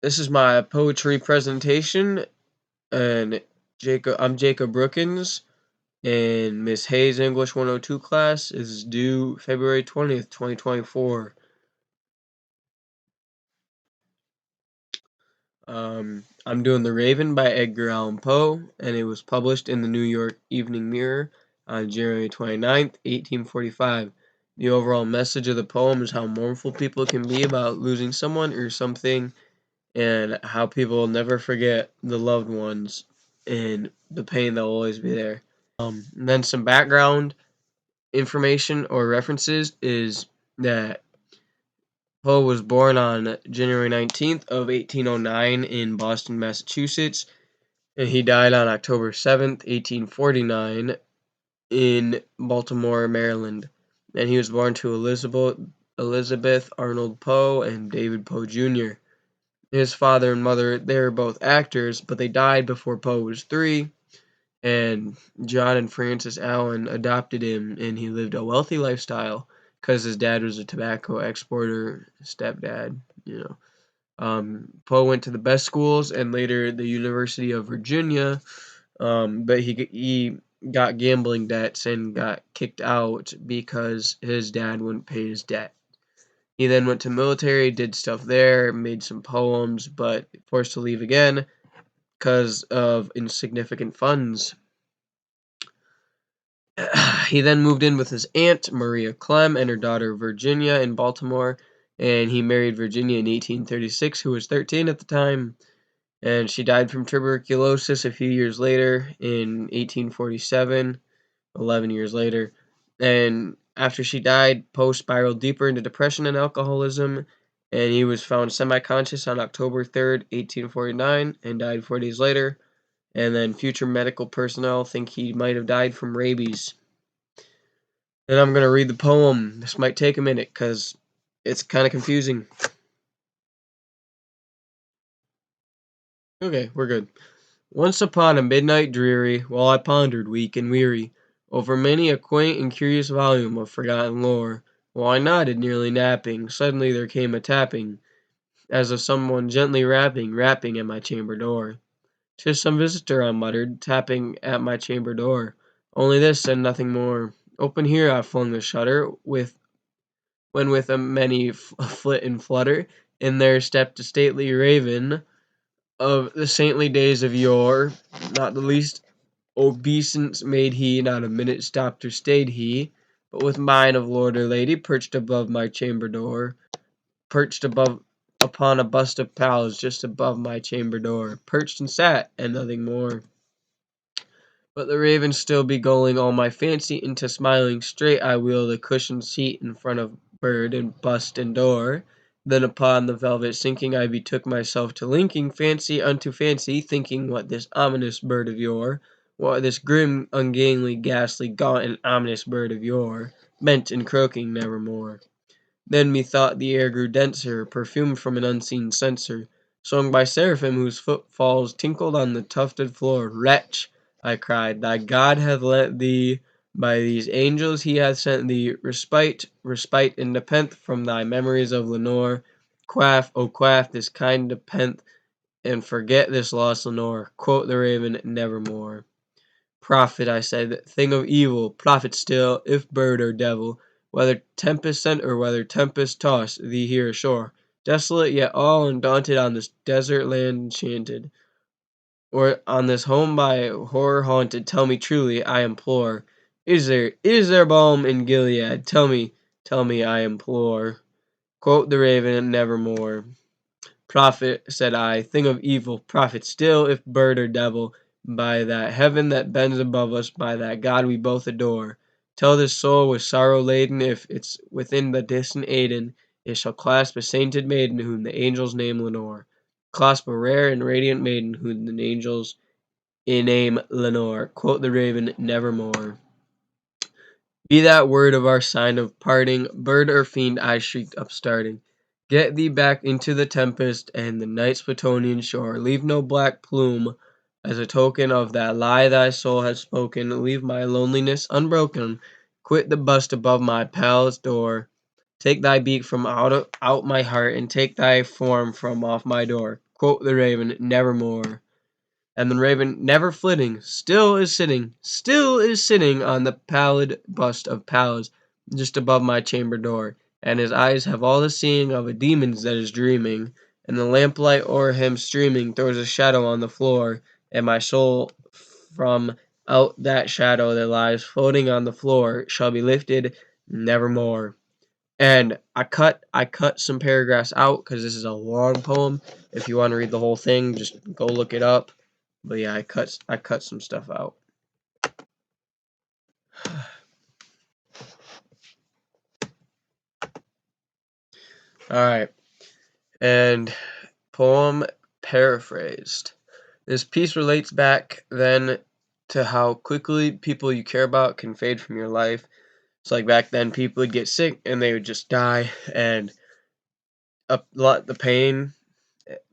This is my poetry presentation, and I'm Jacob Brookins, and Miss Hayes English 102 class is due February 20th, 2024. I'm doing The Raven by Edgar Allan Poe, and it was published in the New York Evening Mirror on January 29th, 1845. The overall message of the poem is how mournful people can be about losing someone or something, and how people will never forget the loved ones and the pain that will always be there. And then some background information or references is that Poe was born on January 19th of 1809 in Boston, Massachusetts, and he died on October 7th, 1849 in Baltimore, Maryland. And he was born to Elizabeth Arnold Poe and David Poe Jr. His father and mother, they were both actors, but they died before Poe was 3, and John and Frances Allen adopted him, and he lived a wealthy lifestyle because his dad was a tobacco exporter, stepdad, you know. Poe went to the best schools and later the University of Virginia, but he got gambling debts and got kicked out because his dad wouldn't pay his debt. He then went to military, did stuff there, made some poems, but forced to leave again because of insignificant funds. He then moved in with his aunt, Maria Clem, and her daughter, Virginia, in Baltimore, and he married Virginia in 1836, who was 13 at the time, and she died from tuberculosis a few years later in 1847, 11 years later. And after she died, Poe spiraled deeper into depression and alcoholism, and he was found semi-conscious on October 3rd, 1849, and died 4 days later. And then future medical personnel think he might have died from rabies. And I'm going to read the poem. This might take a minute because it's kind of confusing. Okay, we're good. Once upon a midnight dreary, while I pondered, weak and weary, over many a quaint and curious volume of forgotten lore, while I nodded, nearly napping, suddenly there came a tapping, as of someone gently rapping at my chamber door. "'Tis some visitor," I muttered, tapping at my chamber door. Only this, and nothing more. "Open here," I flung the shutter, when with a many flit and flutter, in there stepped a stately raven of the saintly days of yore, not the least obeisance made he, not a minute stopped or stayed he, but with mien of lord or lady, perched above my chamber door, perched above upon a bust of Pallas just above my chamber door, perched and sat, and nothing more. But the raven still beguiling all my fancy into smiling, straight I wheeled a cushioned seat in front of bird and bust and door. Then upon the velvet sinking, I betook myself to linking fancy unto fancy, thinking what this ominous bird of yore, what this grim, ungainly, ghastly, gaunt, and ominous bird of yore, meant in croaking nevermore. Then methought the air grew denser, perfumed from an unseen censer, sung by seraphim whose footfalls tinkled on the tufted floor. "Wretch!" I cried, "thy God hath lent thee, by these angels he hath sent thee, respite and nepenthe from thy memories of Lenore. Quaff, oh quaff this kind nepenthe, and forget this lost Lenore." Quoth the raven, "Nevermore." "Prophet," I said, "thing of evil, prophet still, if bird or devil, whether tempest sent or whether tempest tossed thee here ashore, desolate yet all undaunted on this desert land enchanted, or on this home by horror haunted, tell me truly, I implore, is there balm in Gilead? Tell me, I implore." Quoth the raven, "Nevermore." "Prophet," said I, "thing of evil, prophet still, if bird or devil, by that heaven that bends above us, by that God we both adore, tell this soul with sorrow laden, if it's within the distant Aidenn, it shall clasp a sainted maiden whom the angels name Lenore. Clasp a rare and radiant maiden whom the angels name Lenore." Quoth the raven, "Nevermore." "Be that word of our sign of parting, bird or fiend," I shrieked upstarting. "Get thee back into the tempest and the night's Plutonian shore. Leave no black plume as a token of that lie thy soul has spoken. Leave my loneliness unbroken. Quit the bust above my palace door. Take thy beak from out my heart, and take thy form from off my door. Quoth the raven, nevermore. And the raven, never flitting, still is sitting on the pallid bust of Pallas, just above my chamber door, and his eyes have all the seeing of a demon's that is dreaming, and the lamplight o'er him streaming throws a shadow on the floor, and my soul from out that shadow that lies floating on the floor shall be lifted nevermore. And I cut some paragraphs out because this is a long poem. If you want to read the whole thing, just go look it up. But yeah, I cut some stuff out. All right, and poem paraphrased. This piece relates back then to how quickly people you care about can fade from your life. It's like back then people would get sick and they would just die, and a lot the pain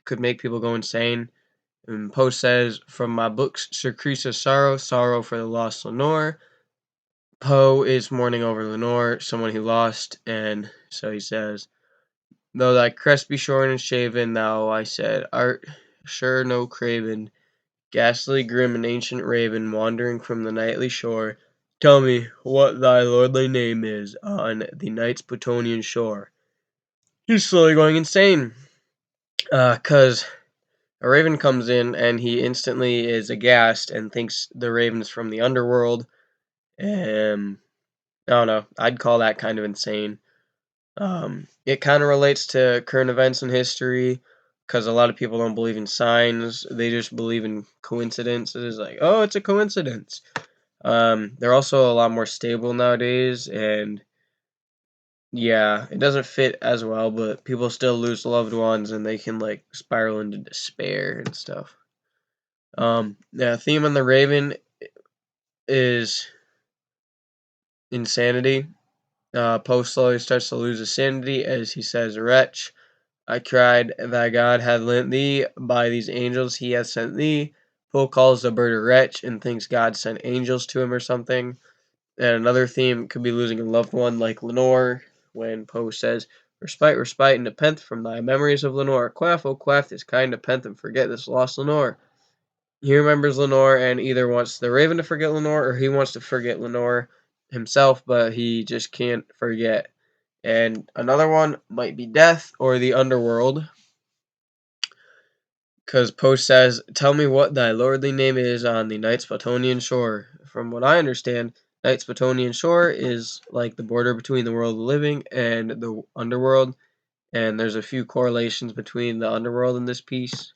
could make people go insane. And Poe says, from my books, Sir Creasa's sorrow, sorrow for the lost Lenore. Poe is mourning over Lenore, someone he lost, and so he says, though thy crest be shorn and shaven, thou, I said, art sure no craven, ghastly, grim, and ancient raven, wandering from the nightly shore. Tell me what thy lordly name is on the night's Plutonian shore. He's slowly going insane, 'cause a raven comes in and he instantly is aghast and thinks the raven's from the underworld. I don't know. I'd call that kind of insane. It kind of relates to current events in history because a lot of people don't believe in signs. They just believe in coincidences. Like, oh, it's a coincidence. They're also a lot more stable nowadays, and yeah, it doesn't fit as well, but people still lose loved ones and they can like spiral into despair and stuff. The theme on the Raven is insanity. Poe slowly starts to lose his sanity as he says, wretch, I cried that God had lent thee, by these angels he hath sent thee. Poe calls the bird a wretch and thinks God sent angels to him or something. And another theme could be losing a loved one like Lenore, when Poe says, respite, respite, and nepenthe from thy memories of Lenore. Quaff, oh quaff, this kind nepenthe, and forget this lost Lenore. He remembers Lenore and either wants the Raven to forget Lenore or he wants to forget Lenore himself, but he just can't forget. And another one might be death or the underworld, because Poe says, tell me what thy lordly name is on the night's Plutonian shore. From what I understand, night's Plutonian shore is like the border between the world of the living and the underworld, and there's a few correlations between the underworld and this piece.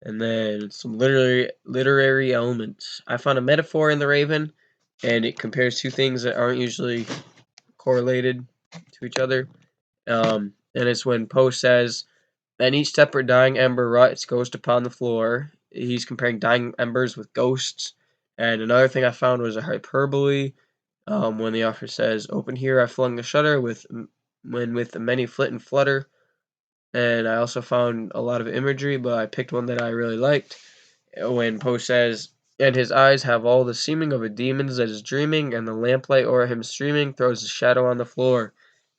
And then some literary elements. I found a metaphor in The Raven, and it compares two things that aren't usually correlated to each other. And it's when Poe says, "Then each separate dying ember wrought its ghost upon the floor." He's comparing dying embers with ghosts. And another thing I found was a hyperbole. When the author says, "Open here, I flung the shutter when with the many flit and flutter." And I also found a lot of imagery, but I picked one that I really liked. When Poe says, and his eyes have all the seeming of a demon's that is dreaming, and the lamplight o'er him streaming throws a shadow on the floor.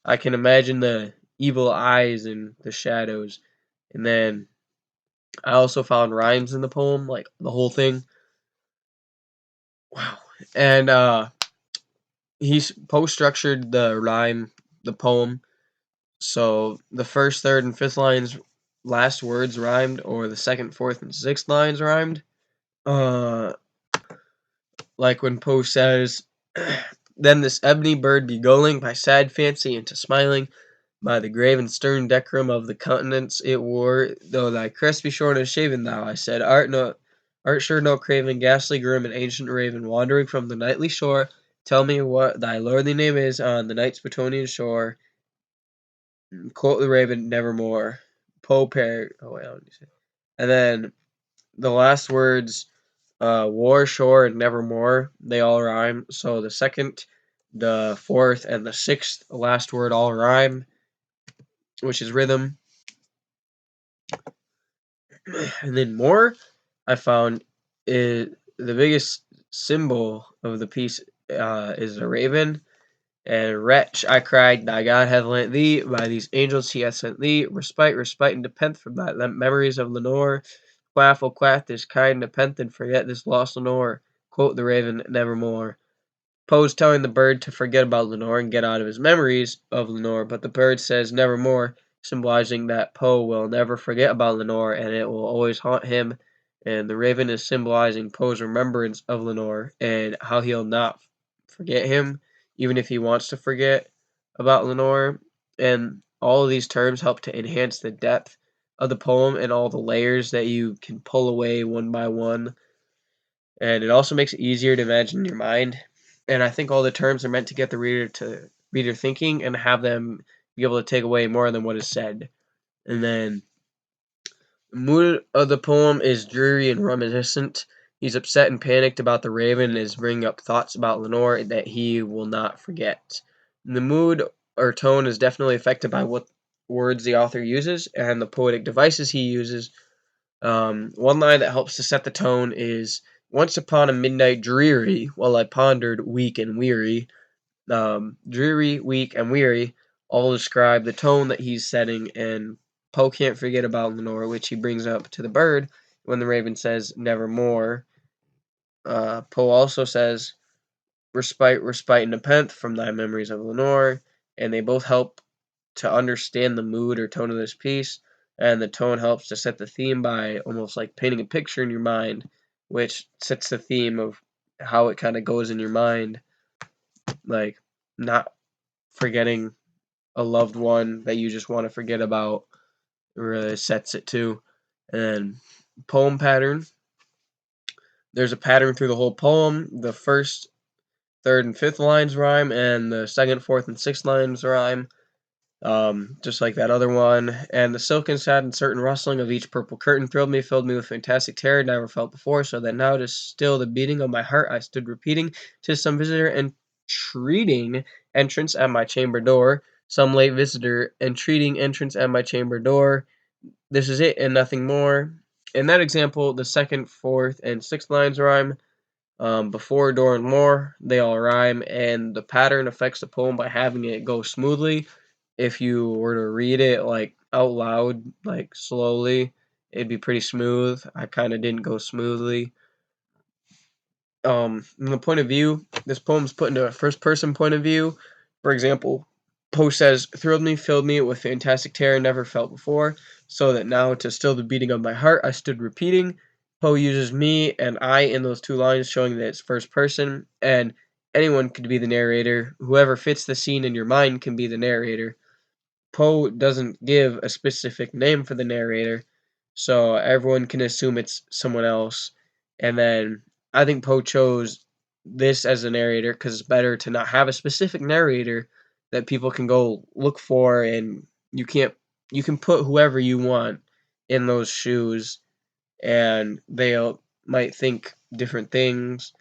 I can imagine the evil eyes and the shadows. And then I also found rhymes in the poem, like the whole thing. Wow. And he's Poe structured the poem. So the first, third, and fifth lines, last words rhymed, or the second, fourth, and sixth lines rhymed. Uh, like when Poe says, then this ebony bird be going by sad fancy into smiling, by the grave and stern decorum of the countenance it wore, though thy crest be shorn and shaven, thou, I said, art sure no craven, ghastly, grim, and ancient raven, wandering from the nightly shore. Tell me what thy lordly name is on the night's Plutonian shore. Quote the raven, nevermore. Poe pair. Oh wait, what did you say? And then the last words, war, shore, and nevermore, they all rhyme. So the second, the fourth, and the sixth last word all rhyme, which is rhythm. And then more, I found is the biggest symbol of the piece is a raven, And wretch, I cried, thy God hath lent thee, by these angels he hath sent thee, respite and nepenthe from thy memories of Lenore. Quaff, oh quaff this kind nepenthe, and forget this lost Lenore. Quote the raven, nevermore. Poe's telling the bird to forget about Lenore and get out of his memories of Lenore, but the bird says nevermore, symbolizing that Poe will never forget about Lenore and it will always haunt him. And the raven is symbolizing Poe's remembrance of Lenore and how he'll not forget him, even if he wants to forget about Lenore. And all of these terms help to enhance the depth of the poem and all the layers that you can pull away one by one. And it also makes it easier to imagine in your mind. And I think all the terms are meant to get the reader thinking and have them be able to take away more than what is said. And then the mood of the poem is dreary and reminiscent. He's upset and panicked about the raven and is bringing up thoughts about Lenore that he will not forget. And the mood or tone is definitely affected by what words the author uses and the poetic devices he uses. One line that helps to set the tone is, once upon a midnight dreary, while I pondered weak and weary. Dreary, weak, and weary all describe the tone that he's setting, and Poe can't forget about Lenore, which he brings up to the bird when the raven says nevermore. Poe also says, respite, and nepenthe from thy memories of Lenore, and they both help to understand the mood or tone of this piece, and the tone helps to set the theme by almost like painting a picture in your mind, which sets the theme of how it kind of goes in your mind, like not forgetting a loved one that you just want to forget about really sets it too. And poem pattern. There's a pattern through the whole poem. The first, third, and fifth lines rhyme, and the second, fourth, and sixth lines rhyme. Just like that other one. And the silken, sad, and certain rustling of each purple curtain thrilled me, filled me with fantastic terror never felt before, so that now to still the beating of my heart I stood repeating, 'tis some visitor entreating entrance at my chamber door, some late visitor entreating entrance at my chamber door. This is it and nothing more. In that example, the second, fourth, and sixth lines rhyme. Before, door, and more, they all rhyme, and the pattern affects the poem by having it go smoothly. If you were to read it like out loud, like slowly, it'd be pretty smooth. I kind of didn't go smoothly. From the point of view, this poem's put into a first person point of view. For example, Poe says, thrilled me, filled me with fantastic terror never felt before, so that now to still the beating of my heart I stood repeating. Poe uses me and I in those two lines, showing that it's first person, and anyone could be the narrator. Whoever fits the scene in your mind can be the narrator. Poe doesn't give a specific name for the narrator, so everyone can assume it's someone else. And then I think Poe chose this as a narrator because it's better to not have a specific narrator that people can go look for, and you can put whoever you want in those shoes, and they might think different things.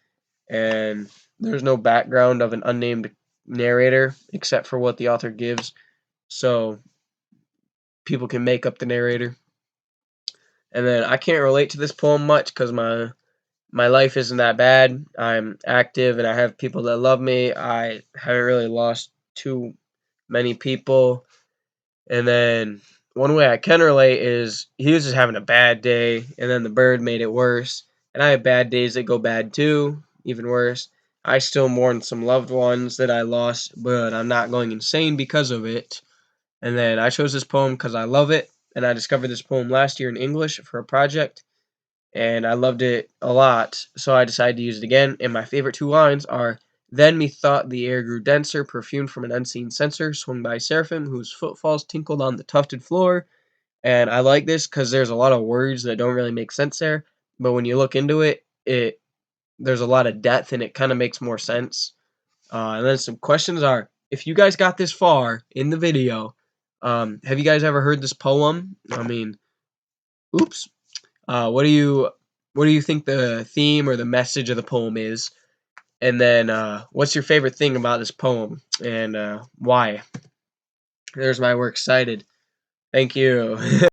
And there's no background of an unnamed narrator except for what the author gives. So people can make up the narrator. And then I can't relate to this poem much because my life isn't that bad. I'm active and I have people that love me. I haven't really lost too many people. And then one way I can relate is he was just having a bad day, and then the bird made it worse. And I have bad days that go bad too, even worse. I still mourn some loved ones that I lost, but I'm not going insane because of it. And then I chose this poem because I love it, and I discovered this poem last year in English for a project, and I loved it a lot, so I decided to use it again. And my favorite two lines are, then methought the air grew denser, perfumed from an unseen censer, swung by a seraphim whose footfalls tinkled on the tufted floor. And I like this because there's a lot of words that don't really make sense there, but when you look into it, there's a lot of depth and it kind of makes more sense. And then some questions are, if you guys got this far in the video, have you guys ever heard this poem? I mean, oops. What do you think the theme or the message of the poem is? And then what's your favorite thing about this poem and why? There's my works cited. Thank you.